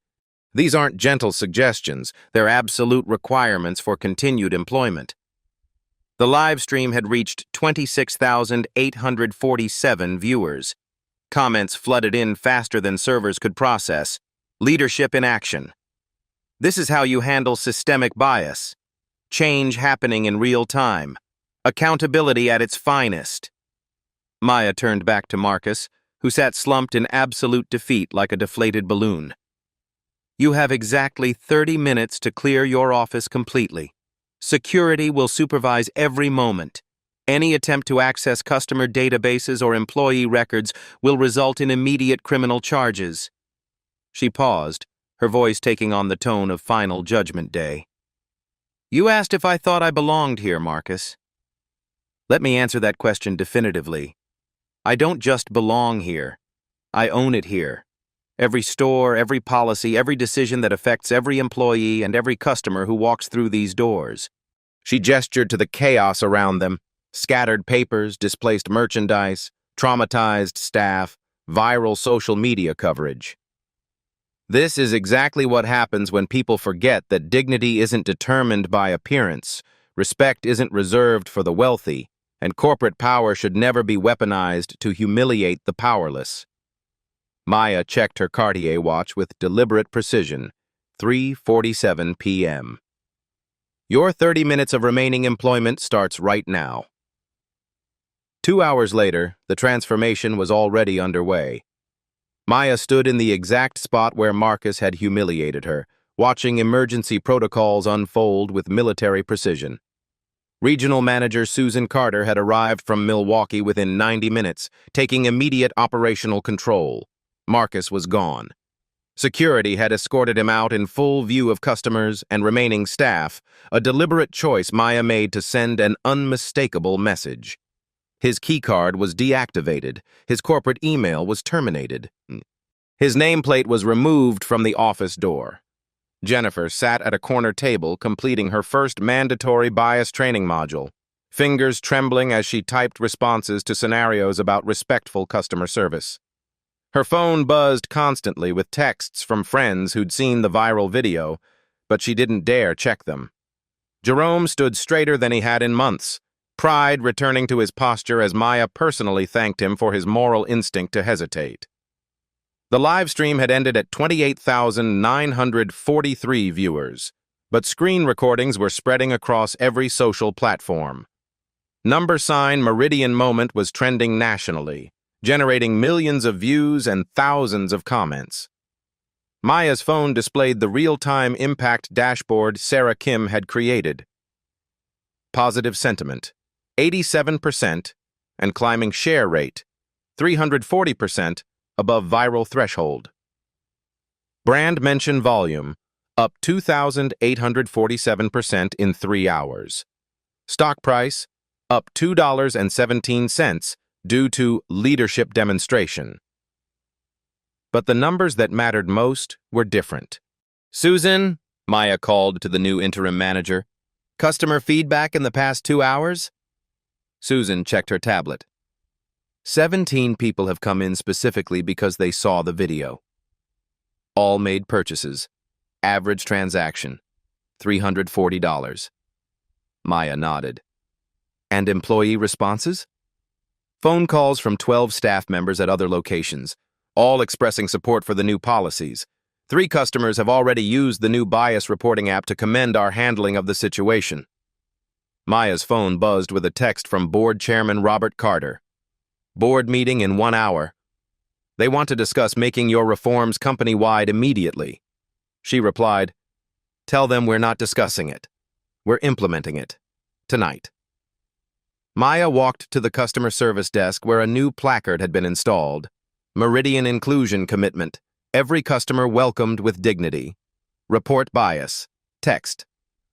These aren't gentle suggestions, they're absolute requirements for continued employment. The live stream had reached 26,847 viewers. Comments flooded in faster than servers could process. Leadership in action. This is how you handle systemic bias. change happening in real time, accountability at its finest. Maya turned back to Marcus, who sat slumped in absolute defeat like a deflated balloon. You have exactly 30 minutes to clear your office completely. Security will supervise every moment. Any attempt to access customer databases or employee records will result in immediate criminal charges. She paused, her voice taking on the tone of final judgment day. You asked if I thought I belonged here, Marcus. Let me answer that question definitively. I don't just belong here. I own it here. Every store, every policy, every decision that affects every employee and every customer who walks through these doors. She gestured to the chaos around them, scattered papers, displaced merchandise, traumatized staff, viral social media coverage. This is exactly what happens when people forget that dignity isn't determined by appearance, respect isn't reserved for the wealthy, and corporate power should never be weaponized to humiliate the powerless. Maya checked her Cartier watch with deliberate precision, 3:47 p.m. Your 30 minutes of remaining employment starts right now. 2 hours later, the transformation was already underway. Maya stood in the exact spot where Marcus had humiliated her, watching emergency protocols unfold with military precision. Regional Manager Susan Carter had arrived from Milwaukee within 90 minutes, taking immediate operational control. Marcus was gone. Security had escorted him out in full view of customers and remaining staff, a deliberate choice Maya made to send an unmistakable message. His keycard was deactivated. His corporate email was terminated. His nameplate was removed from the office door. Jennifer sat at a corner table completing her first mandatory bias training module, fingers trembling as she typed responses to scenarios about respectful customer service. Her phone buzzed constantly with texts from friends who'd seen the viral video, but she didn't dare check them. Jerome stood straighter than he had in months, pride returning to his posture as Maya personally thanked him for his moral instinct to hesitate. The live stream had ended at 28,943 viewers, but screen recordings were spreading across every social platform. # Meridian Moment was trending nationally, generating millions of views and thousands of comments. Maya's phone displayed the real-time impact dashboard Sarah Kim had created. Positive sentiment, 87%, and climbing share rate, 340%, above viral threshold. Brand mention volume, up 2,847% in 3 hours. Stock price, up $2.17, due to leadership demonstration. But the numbers that mattered most were different. Susan, Maya called to the new interim manager, customer feedback in the past 2 hours? Susan checked her tablet. 17 people have come in specifically because they saw the video. All made purchases. Average transaction, $340. Maya nodded. And employee responses? Phone calls from 12 staff members at other locations, all expressing support for the new policies. 3 customers have already used the new bias reporting app to commend our handling of the situation. Maya's phone buzzed with a text from Board Chairman Robert Carter. Board meeting in 1 hour. They want to discuss making your reforms company-wide immediately. She replied, Tell them we're not discussing it. We're implementing it. Tonight. Maya walked to the customer service desk where a new placard had been installed. Meridian Inclusion Commitment. Every customer welcomed with dignity. Report bias. Text.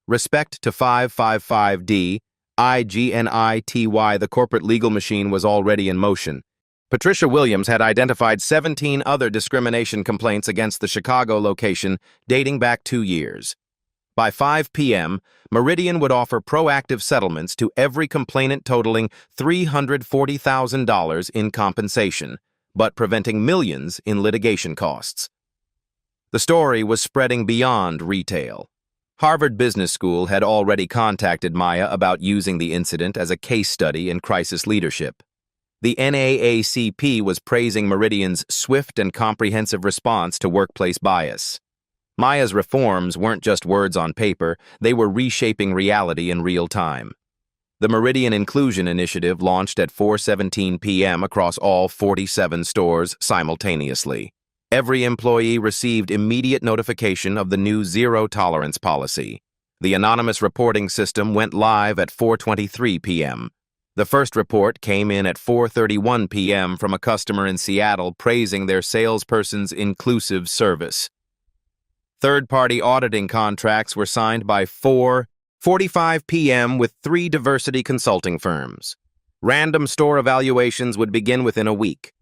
Respect to 555D. IGNITY. The corporate legal machine was already in motion. Patricia Williams had identified 17 other discrimination complaints against the Chicago location dating back 2 years. By 5 p.m., Meridian would offer proactive settlements to every complainant totaling $340,000 in compensation, but preventing millions in litigation costs. The story was spreading beyond retail. Harvard Business School had already contacted Maya about using the incident as a case study in crisis leadership. The NAACP was praising Meridian's swift and comprehensive response to workplace bias. Maya's reforms weren't just words on paper, they were reshaping reality in real time. The Meridian Inclusion Initiative launched at 4:17 p.m. across all 47 stores simultaneously. Every employee received immediate notification of the new zero-tolerance policy. The anonymous reporting system went live at 4:23 p.m. The first report came in at 4:31 p.m. from a customer in Seattle praising their salesperson's inclusive service. Third-party auditing contracts were signed by 4:45 p.m. with 3 diversity consulting firms. Random store evaluations would begin within a week.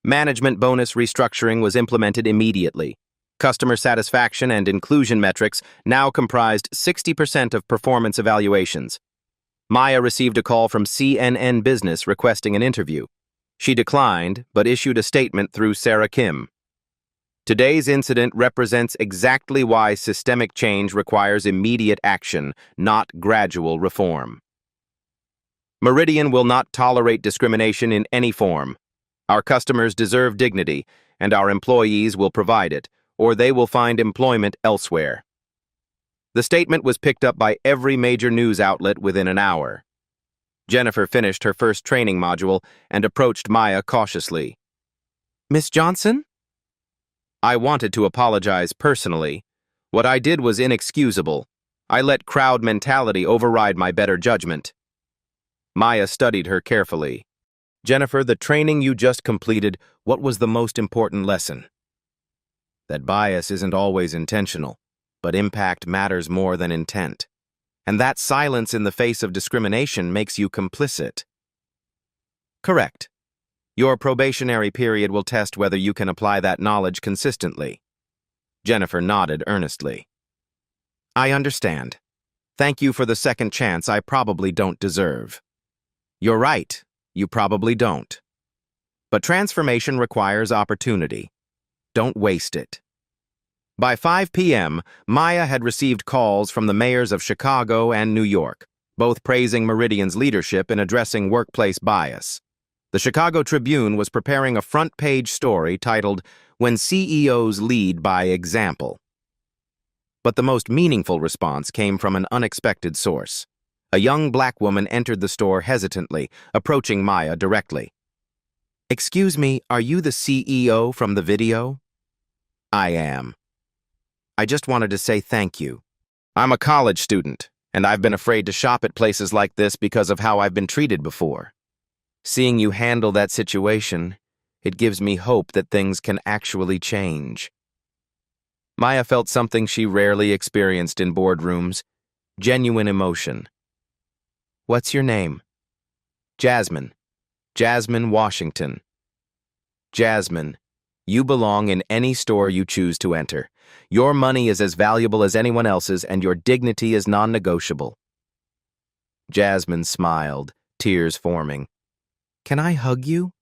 Management bonus restructuring was implemented immediately. Customer satisfaction and inclusion metrics now comprised 60% of performance evaluations. Maya received a call from CNN Business requesting an interview. She declined, but issued a statement through Sarah Kim. Today's incident represents exactly why systemic change requires immediate action, not gradual reform. Meridian will not tolerate discrimination in any form. Our customers deserve dignity, and our employees will provide it, or they will find employment elsewhere. The statement was picked up by every major news outlet within an hour. Jennifer finished her first training module and approached Maya cautiously. "Miss Johnson?" I wanted to apologize personally. What I did was inexcusable. I let crowd mentality override my better judgment. Maya studied her carefully. "Jennifer, the training you just completed, what was the most important lesson?" That bias isn't always intentional, but impact matters more than intent. And that silence in the face of discrimination makes you complicit. Correct. Your probationary period will test whether you can apply that knowledge consistently. Jennifer nodded earnestly. I understand. Thank you for the second chance I probably don't deserve. You're right, you probably don't. But transformation requires opportunity. Don't waste it. By 5 p.m., Maya had received calls from the mayors of Chicago and New York, both praising Meridian's leadership in addressing workplace bias. The Chicago Tribune was preparing a front-page story titled, "When CEOs Lead by Example." But the most meaningful response came from an unexpected source. A young black woman entered the store hesitantly, approaching Maya directly. "Excuse me, are you the CEO from the video?" "I am. I just wanted to say thank you. I'm a college student, and I've been afraid to shop at places like this because of how I've been treated before. Seeing you handle that situation, it gives me hope that things can actually change." Maya felt something she rarely experienced in boardrooms, genuine emotion. "What's your name?" "Jasmine. Jasmine Washington." "Jasmine, you belong in any store you choose to enter. Your money is as valuable as anyone else's, and your dignity is non-negotiable." Jasmine smiled, tears forming. "Can I hug you?"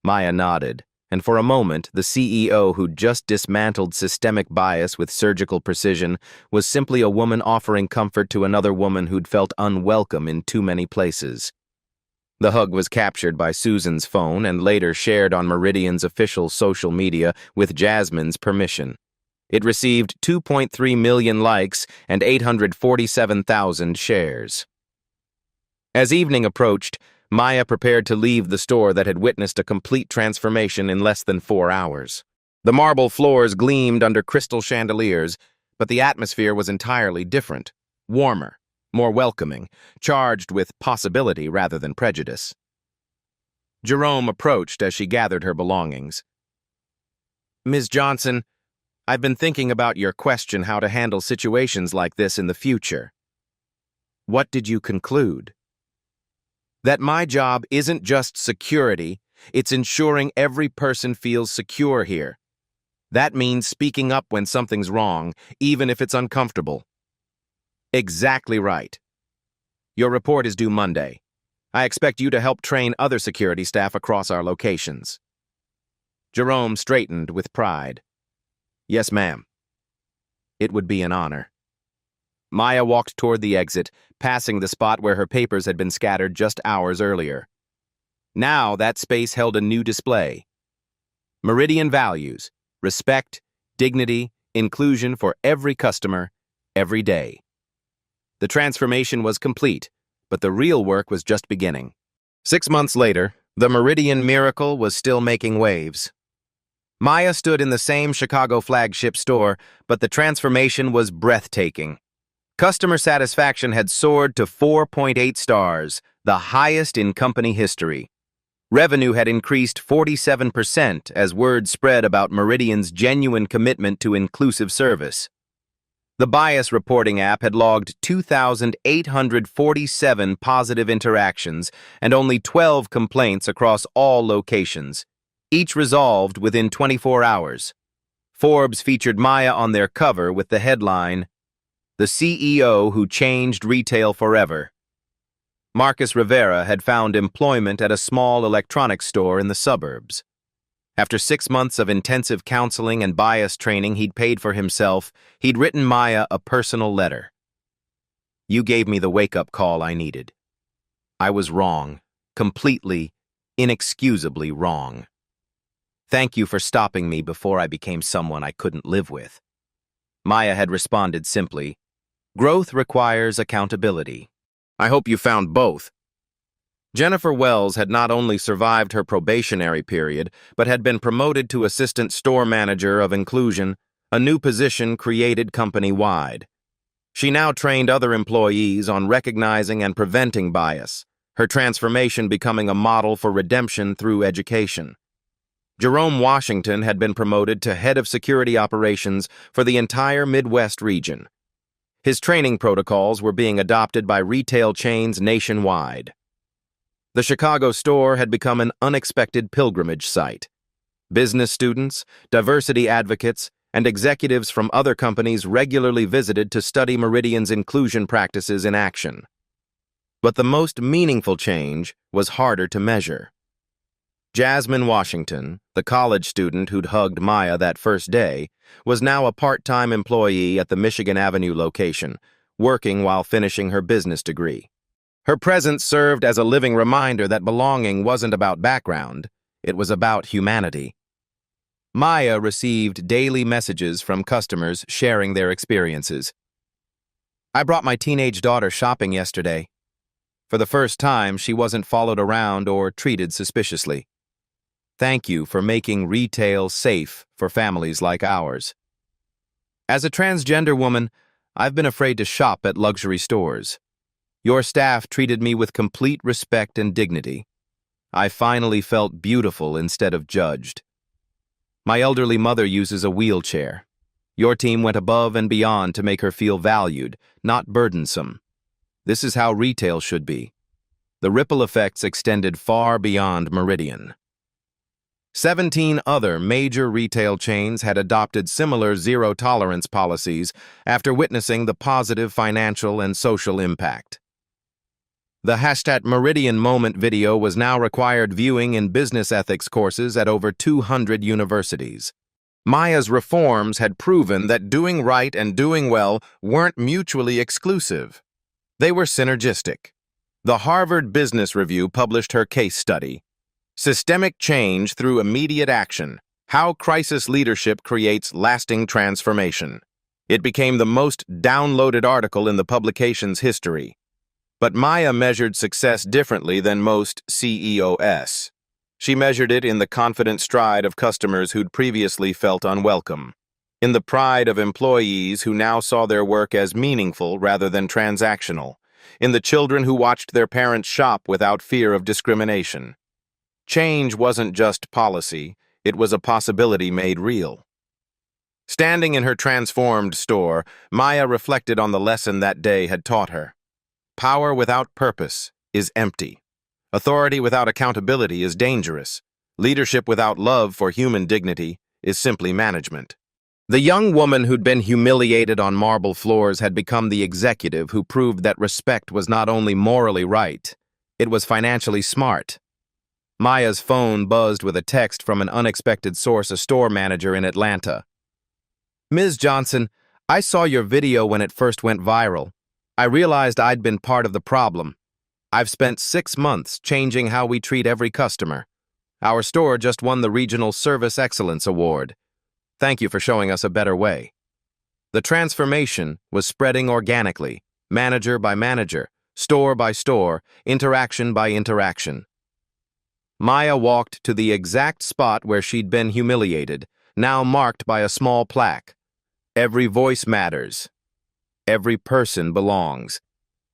Maya nodded, and for a moment, the CEO who'd just dismantled systemic bias with surgical precision was simply a woman offering comfort to another woman who'd felt unwelcome in too many places. The hug was captured by Susan's phone and later shared on Meridian's official social media with Jasmine's permission. It received 2.3 million likes and 847,000 shares. As evening approached, Maya prepared to leave the store that had witnessed a complete transformation in less than 4 hours. The marble floors gleamed under crystal chandeliers, but the atmosphere was entirely different, warmer, more welcoming, charged with possibility rather than prejudice. Jerome approached as she gathered her belongings. "Ms. Johnson, I've been thinking about your question how to handle situations like this in the future. What did you conclude?" "That my job isn't just security, it's ensuring every person feels secure here. That means speaking up when something's wrong, even if it's uncomfortable." "Exactly right. Your report is due Monday. I expect you to help train other security staff across our locations." Jerome straightened with pride. "Yes, ma'am." It would be an honor. Maya walked toward the exit, passing the spot where her papers had been scattered just hours earlier. Now that space held a new display. Meridian values: respect, dignity, inclusion for every customer, every day. The transformation was complete, but the real work was just beginning. 6 months later, the Meridian miracle was still making waves. Maya stood in the same Chicago flagship store, but the transformation was breathtaking. Customer satisfaction had soared to 4.8 stars, the highest in company history. Revenue had increased 47% as word spread about Meridian's genuine commitment to inclusive service. The bias reporting app had logged 2,847 positive interactions and only 12 complaints across all locations, each resolved within 24 hours. Forbes featured Maya on their cover with the headline, "The CEO Who Changed Retail Forever." Marcus Rivera had found employment at a small electronics store in the suburbs. After 6 months of intensive counseling and bias training he'd paid for himself, he'd written Maya a personal letter. "You gave me the wake-up call I needed. I was wrong, completely, inexcusably wrong. Thank you for stopping me before I became someone I couldn't live with." Maya had responded simply, "Growth requires accountability. I hope you found both." Jennifer Wells had not only survived her probationary period, but had been promoted to Assistant Store Manager of Inclusion, a new position created company-wide. She now trained other employees on recognizing and preventing bias, her transformation becoming a model for redemption through education. Jerome Washington had been promoted to Head of Security Operations for the entire Midwest region. His training protocols were being adopted by retail chains nationwide. The Chicago store had become an unexpected pilgrimage site. Business students, diversity advocates, and executives from other companies regularly visited to study Meridian's inclusion practices in action. But the most meaningful change was harder to measure. Jasmine Washington, the college student who'd hugged Maya that first day, was now a part-time employee at the Michigan Avenue location, working while finishing her business degree. Her presence served as a living reminder that belonging wasn't about background, it was about humanity. Maya received daily messages from customers sharing their experiences. "I brought my teenage daughter shopping yesterday. For the first time, she wasn't followed around or treated suspiciously. Thank you for making retail safe for families like ours. As a transgender woman, I've been afraid to shop at luxury stores. Your staff treated me with complete respect and dignity. I finally felt beautiful instead of judged. My elderly mother uses a wheelchair. Your team went above and beyond to make her feel valued, not burdensome. This is how retail should be." The ripple effects extended far beyond Meridian. 17 other major retail chains had adopted similar zero-tolerance policies after witnessing the positive financial and social impact. The #Meridian Moment video was now required viewing in business ethics courses at over 200 universities. Maya's reforms had proven that doing right and doing well weren't mutually exclusive. They were synergistic. The Harvard Business Review published her case study, "Systemic Change Through Immediate Action: How Crisis Leadership Creates Lasting Transformation." It became the most downloaded article in the publication's history. But Maya measured success differently than most CEOs. She measured it in the confident stride of customers who'd previously felt unwelcome, in the pride of employees who now saw their work as meaningful rather than transactional, in the children who watched their parents shop without fear of discrimination. Change wasn't just policy, it was a possibility made real. Standing in her transformed store, Maya reflected on the lesson that day had taught her. Power without purpose is empty. Authority without accountability is dangerous. Leadership without love for human dignity is simply management. The young woman who'd been humiliated on marble floors had become the executive who proved that respect was not only morally right, it was financially smart. Maya's phone buzzed with a text from an unexpected source, a store manager in Atlanta. "Ms. Johnson, I saw your video when it first went viral. I realized I'd been part of the problem. I've spent 6 months changing how we treat every customer. Our store just won the Regional Service Excellence Award. Thank you for showing us a better way." The transformation was spreading organically, manager by manager, store by store, interaction by interaction. Maya walked to the exact spot where she'd been humiliated, now marked by a small plaque. Every voice matters. Every person belongs.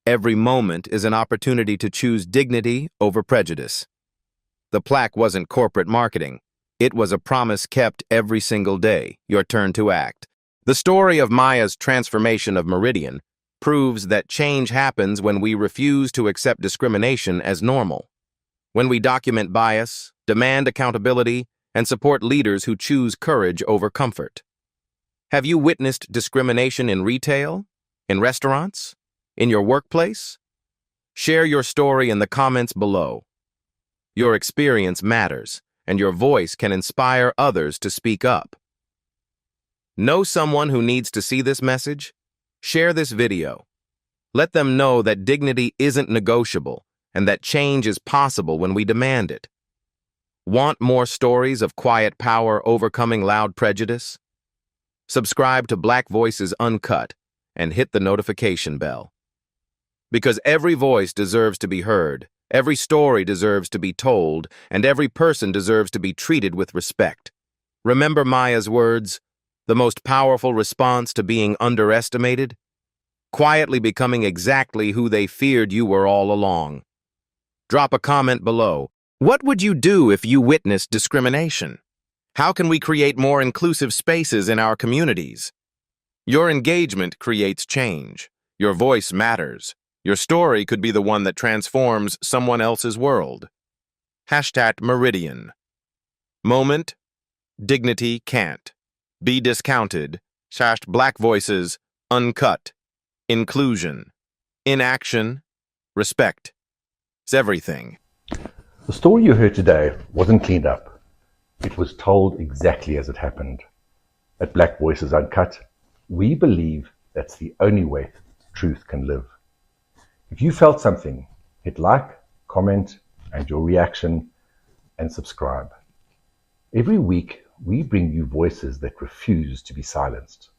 Every moment is an opportunity to choose dignity over prejudice. The plaque wasn't corporate marketing. It was a promise kept every single day, your turn to act. The story of Maya's transformation of Meridian proves that change happens when we refuse to accept discrimination as normal. When we document bias, demand accountability, and support leaders who choose courage over comfort. Have you witnessed discrimination in retail, in restaurants, in your workplace? Share your story in the comments below. Your experience matters, and your voice can inspire others to speak up. Know someone who needs to see this message? Share this video. Let them know that dignity isn't negotiable and that change is possible when we demand it. Want more stories of quiet power overcoming loud prejudice? Subscribe to Black Voices Uncut and hit the notification bell. Because every voice deserves to be heard, every story deserves to be told, and every person deserves to be treated with respect. Remember Maya's words, the most powerful response to being underestimated? Quietly becoming exactly who they feared you were all along. Drop a comment below. What would you do if you witnessed discrimination? How can we create more inclusive spaces in our communities? Your engagement creates change. Your voice matters. Your story could be the one that transforms someone else's world. #Meridian. Moment, dignity can't be discounted. Black Voices Uncut. Inclusion. Inaction. Respect. It's everything. The story you heard today wasn't cleaned up. It was told exactly as it happened. At Black Voices Uncut, we believe that's the only way truth can live. If you felt something, hit like, comment, and your reaction, and subscribe. Every week, we bring you voices that refuse to be silenced.